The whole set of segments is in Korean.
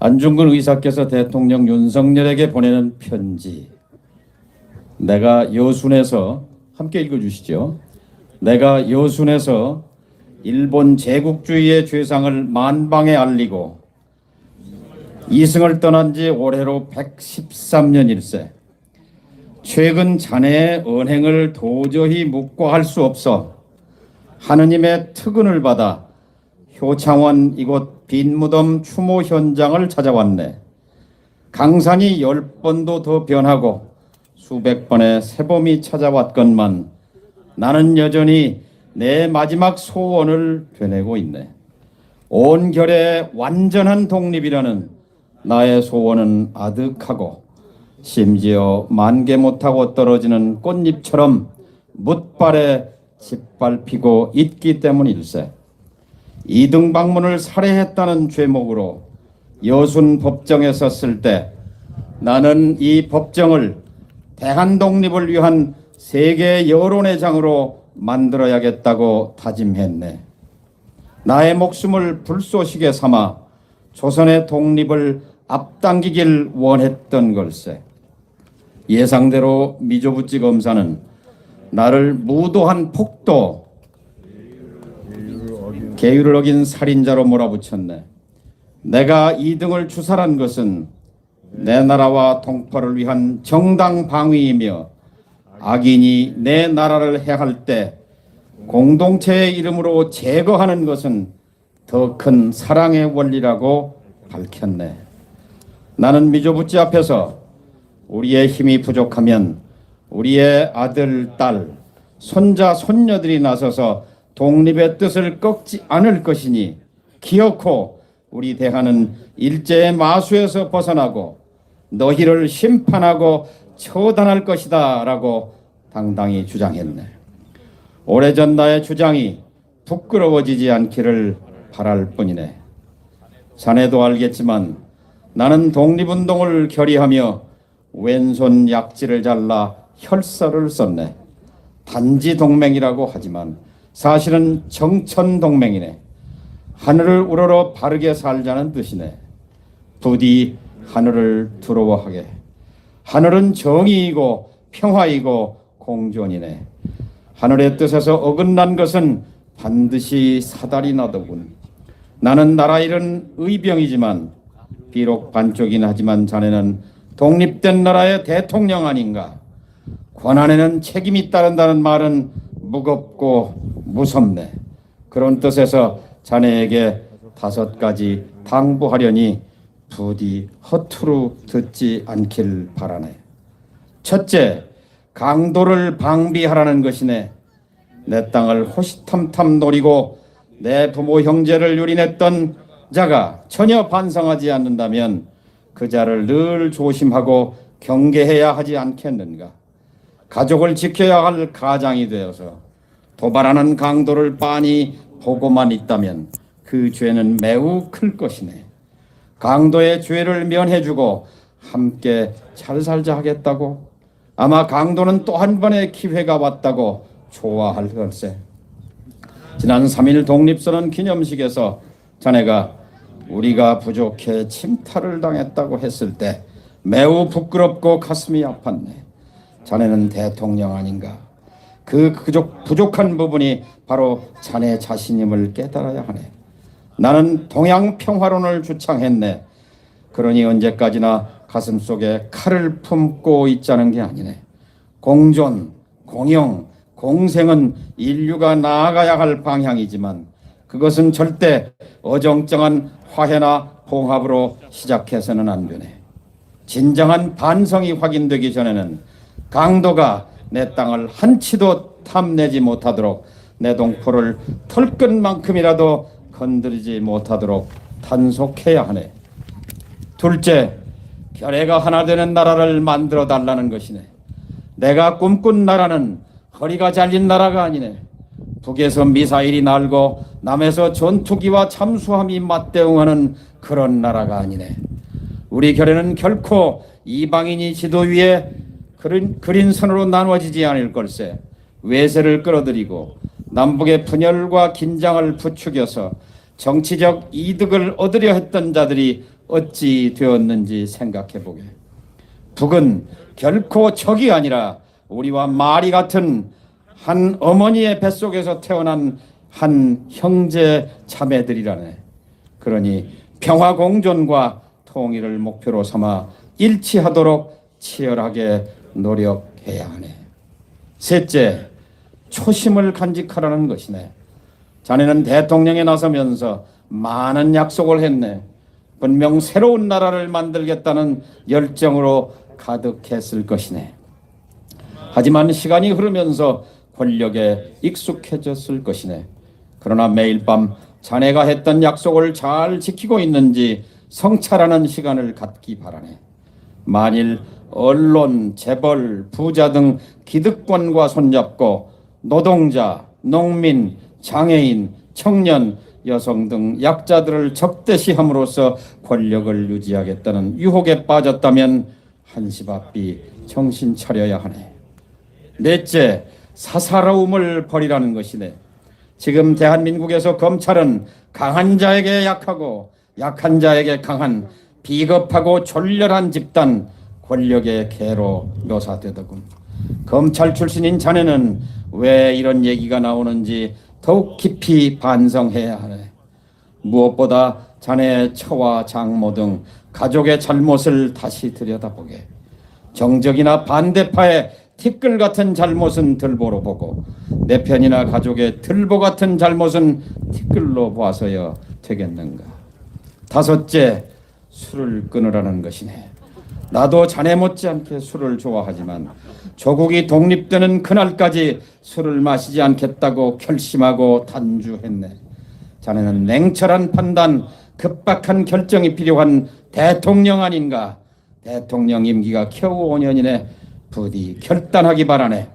안중근 의사께서 대통령 윤석열에게 보내는 편지. 내가 여순에서, 함께 읽어주시죠. 내가 여순에서 일본 제국주의의 죄상을 만방에 알리고 이승을 떠난 지 올해로 113년일세. 최근 자네의 언행을 도저히 묵과할 수 없어 하느님의 특은을 받아 효창원 이곳 빈무덤 추모 현장을 찾아왔네. 강산이 10번도 더 변하고 수백 번의 새봄이 찾아왔건만 나는 여전히 내 마지막 소원을 되뇌고 있네. 온 결의 완전한 독립이라는 나의 소원은 아득하고 심지어 만개 못하고 떨어지는 꽃잎처럼 뭇발에 짓밟히고 있기 때문일세. 이등방문을 살해했다는 죄목으로 여순 법정에 섰을 때 나는 이 법정을 대한독립을 위한 세계 여론의 장으로 만들어야겠다고 다짐했네. 나의 목숨을 불쏘시개 삼아 조선의 독립을 앞당기길 원했던 걸세. 예상대로 미조부치 검사는 나를 무도한 폭도, 계율을 어긴 살인자로 몰아붙였네. 내가 이등을 추살한 것은 내 나라와 동포를 위한 정당 방위이며 악인이 내 나라를 해할 때 공동체의 이름으로 제거하는 것은 더 큰 사랑의 원리라고 밝혔네. 나는 미조부치 앞에서 우리의 힘이 부족하면 우리의 아들, 딸, 손자, 손녀들이 나서서 독립의 뜻을 꺾지 않을 것이니 기어코 우리 대한은 일제의 마수에서 벗어나고 너희를 심판하고 처단할 것이다 라고 당당히 주장했네. 오래전 나의 주장이 부끄러워지지 않기를 바랄 뿐이네. 자네도 알겠지만 나는 독립운동을 결의하며 왼손 약지를 잘라 혈서를 썼네. 단지 동맹이라고 하지만 사실은 정천동맹이네. 하늘을 우러러 바르게 살자는 뜻이네. 부디 하늘을 두려워하게. 하늘은 정의이고 평화이고 공존이네. 하늘의 뜻에서 어긋난 것은 반드시 사달이 나더군. 나는 나라 잃은 의병이지만 비록 반쪽이긴 하지만 자네는 독립된 나라의 대통령 아닌가. 권한에는 책임이 따른다는 말은 무겁고 무섭네. 그런 뜻에서 자네에게 5가지 당부하려니 부디 허투루 듣지 않길 바라네. 첫째, 강도를 방비하라는 것이네. 내 땅을 호시탐탐 노리고 내 부모 형제를 유린했던 자가 전혀 반성하지 않는다면 그 자를 늘 조심하고 경계해야 하지 않겠는가. 가족을 지켜야 할 가장이 되어서 도발하는 강도를 빤히 보고만 있다면 그 죄는 매우 클 것이네. 강도의 죄를 면해주고 함께 잘 살자 하겠다고. 아마 강도는 또 한 번의 기회가 왔다고 좋아할 걸세. 지난 3일 독립선언 기념식에서 자네가 우리가 부족해 침탈을 당했다고 했을 때 매우 부끄럽고 가슴이 아팠네. 자네는 대통령 아닌가. 그 부족한 부분이 바로 자네 자신임을 깨달아야 하네. 나는 동양평화론을 주창했네. 그러니 언제까지나 가슴속에 칼을 품고 있자는 게 아니네. 공존, 공영, 공생은 인류가 나아가야 할 방향이지만 그것은 절대 어정쩡한 화해나 봉합으로 시작해서는 안 되네. 진정한 반성이 확인되기 전에는 강도가 내 땅을 한치도 탐내지 못하도록 내 동포를 털끝만큼이라도 건드리지 못하도록 단속해야 하네. 둘째, 결의가 하나 되는 나라를 만들어 달라는 것이네. 내가 꿈꾼 나라는 허리가 잘린 나라가 아니네. 북에서 미사일이 날고 남에서 전투기와 잠수함이 맞대응하는 그런 나라가 아니네. 우리 결의는 결코 이방인이 지도 위에 그린 선으로 나눠지지 않을 걸세. 외세를 끌어들이고 남북의 분열과 긴장을 부추겨서 정치적 이득을 얻으려 했던 자들이 어찌 되었는지 생각해 보게. 북은 결코 적이 아니라 우리와 마리 같은 한 어머니의 뱃속에서 태어난 한 형제 자매들이라네. 그러니 평화 공존과 통일을 목표로 삼아 일치하도록 치열하게 노력해야 하네. 셋째, 초심을 간직하라는 것이네. 자네는 대통령에 나서면서 많은 약속을 했네. 분명 새로운 나라를 만들겠다는 열정으로 가득했을 것이네. 하지만 시간이 흐르면서 권력에 익숙해졌을 것이네. 그러나 매일 밤 자네가 했던 약속을 잘 지키고 있는지 성찰하는 시간을 갖기 바라네. 만일 언론, 재벌, 부자 등 기득권과 손잡고 노동자, 농민, 장애인, 청년, 여성 등 약자들을 적대시함으로써 권력을 유지하겠다는 유혹에 빠졌다면 한시바삐 정신 차려야 하네. 넷째, 사사로움을 버리라는 것이네. 지금 대한민국에서 검찰은 강한 자에게 약하고 약한 자에게 강한 비겁하고 졸렬한 집단 권력의 개로 묘사되더군. 검찰 출신인 자네는 왜 이런 얘기가 나오는지 더욱 깊이 반성해야 하네. 무엇보다 자네의 처와 장모 등 가족의 잘못을 다시 들여다보게. 정적이나 반대파의 티끌 같은 잘못은 들보로 보고 내 편이나 가족의 들보 같은 잘못은 티끌로 봐서야 되겠는가. 다섯째, 술을 끊으라는 것이네. 나도 자네 못지않게 술을 좋아하지만 조국이 독립되는 그날까지 술을 마시지 않겠다고 결심하고 단주했네. 자네는 냉철한 판단, 급박한 결정이 필요한 대통령 아닌가. 대통령 임기가 겨우 5년이네. 부디 결단하기 바라네.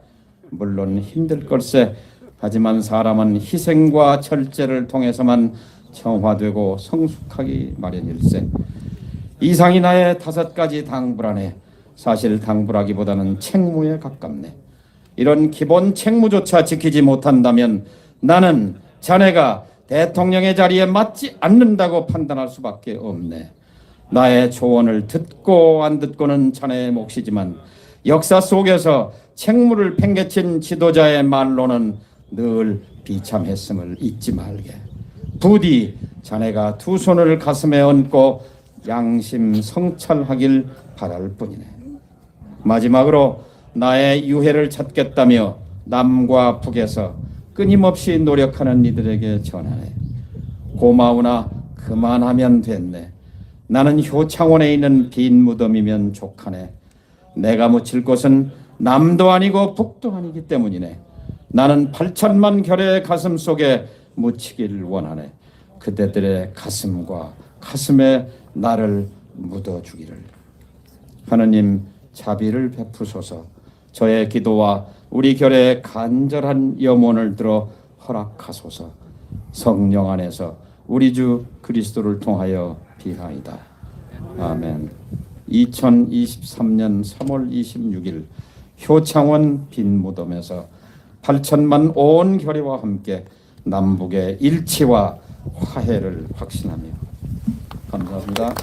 물론 힘들 걸세. 하지만 사람은 희생과 절제를 통해서만 정화되고 성숙하기 마련일세. 이상이 나의 5가지 당부라네. 사실 당부라기보다는 책무에 가깝네. 이런 기본 책무조차 지키지 못한다면 나는 자네가 대통령의 자리에 맞지 않는다고 판단할 수밖에 없네. 나의 조언을 듣고 안 듣고는 자네의 몫이지만 역사 속에서 책무를 팽개친 지도자의 말로는 늘 비참했음을 잊지 말게. 부디 자네가 두 손을 가슴에 얹고 양심 성찰하길 바랄 뿐이네. 마지막으로 나의 유해를 찾겠다며 남과 북에서 끊임없이 노력하는 이들에게 전하네. 고마우나 그만하면 됐네. 나는 효창원에 있는 빈 무덤이면 족하네. 내가 묻힐 곳은 남도 아니고 북도 아니기 때문이네. 나는 8천만 결의 가슴 속에 묻히길 원하네. 그대들의 가슴과 가슴에 나를 묻어주기를. 하느님 자비를 베푸소서. 저의 기도와 우리 결의 간절한 염원을 들어 허락하소서. 성령 안에서 우리 주 그리스도를 통하여 비하이다. 아멘. 2023년 3월 26일 효창원 빈 무덤에서 8천만 온 결의와 함께 남북의 일치와 화해를 확신하며 감사합니다.